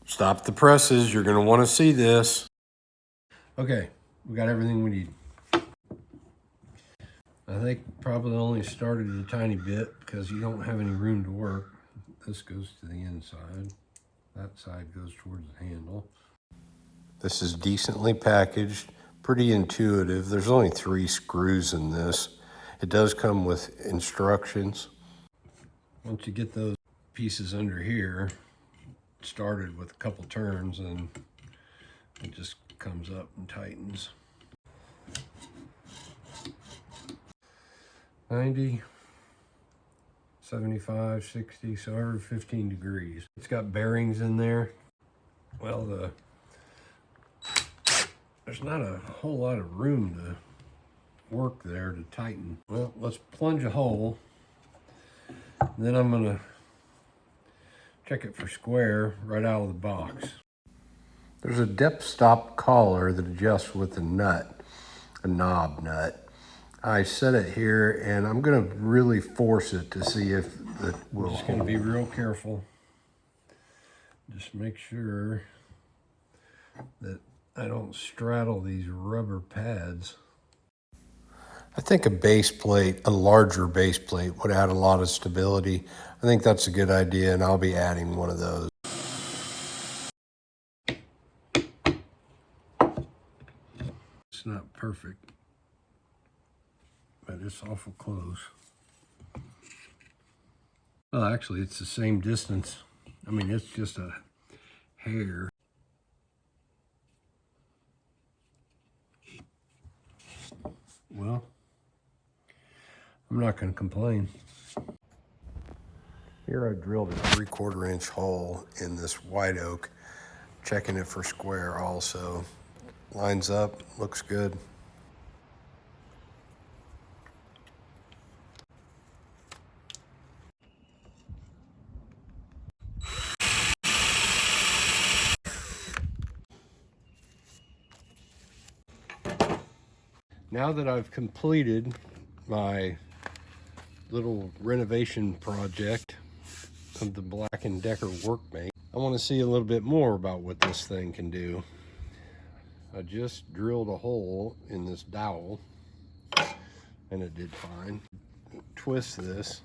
Stop the presses. You're going to want to see this. Okay, we got everything we need. I think probably only started a tiny bit because you don't have any room to work. This goes to the inside. That side goes towards the handle. This is decently packaged, pretty intuitive. There's only 3 screws in this. It does come with instructions. Once you get those pieces under here started with a couple turns, and it just comes up and tightens. 90, 75, 60, so every 15 degrees. It's got bearings in there. Well, there's not a whole lot of room to work there to tighten. Well, let's plunge a hole. Then I'm gonna check it for square right out of the box. There's a depth stop collar that adjusts with a nut, a knob nut. I set it here and I'm gonna really force it to see if it will. I'm just gonna be real careful. Just make sure that I don't straddle these rubber pads. I think a base plate, a larger base plate, would add a lot of stability. I think that's a good idea, and I'll be adding one of those. It's not perfect, but it's awful close. Well, actually, it's the same distance. I mean, it's just a hair. Well, I'm not going to complain. Here I drilled a 3/4 inch hole in this white oak, checking it for square also. Lines up, looks good. Now that I've completed my little renovation project of the Black & Decker workbench, I want to see a little bit more about what this thing can do. I just drilled a hole in this dowel and it did fine. Twist this.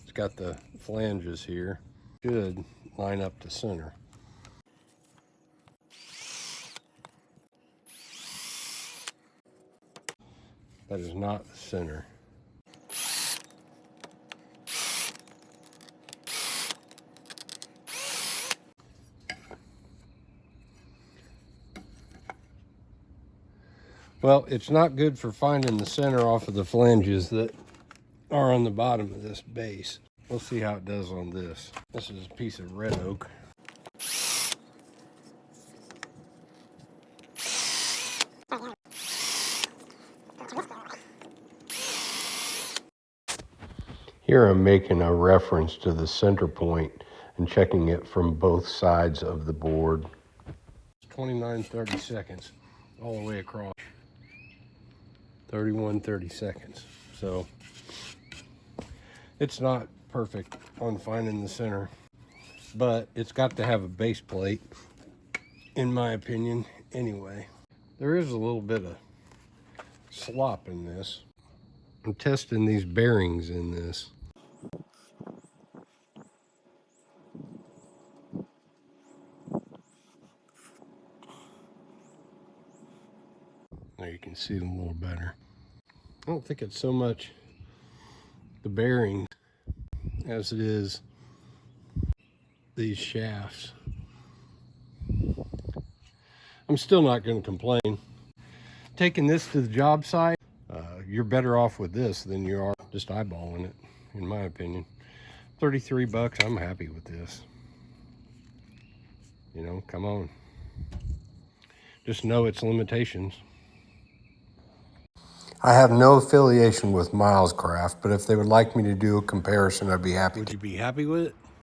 It's got the flanges here. Should line up to center. That is not the center. Well, it's not good for finding the center off of the flanges that are on the bottom of this base. We'll see how it does on this. This is a piece of red oak. Here I'm making a reference to the center point and checking it from both sides of the board. 29-30 seconds all the way across. 31-30 seconds. So it's not perfect on finding the center, but it's got to have a base plate, in my opinion, anyway. There is a little bit of slop in this. I'm testing these bearings in this. There you can see them a little better. I don't think it's so much the bearings as it is these shafts. I'm still not going to complain. Taking this to the job site, you're better off with this than you are just eyeballing it, in my opinion. 33 bucks, I'm happy with this. You know, come on. Just know its limitations. I have no affiliation with Milescraft, but if they would like me to do a comparison, I'd be happy. Would you be happy with it?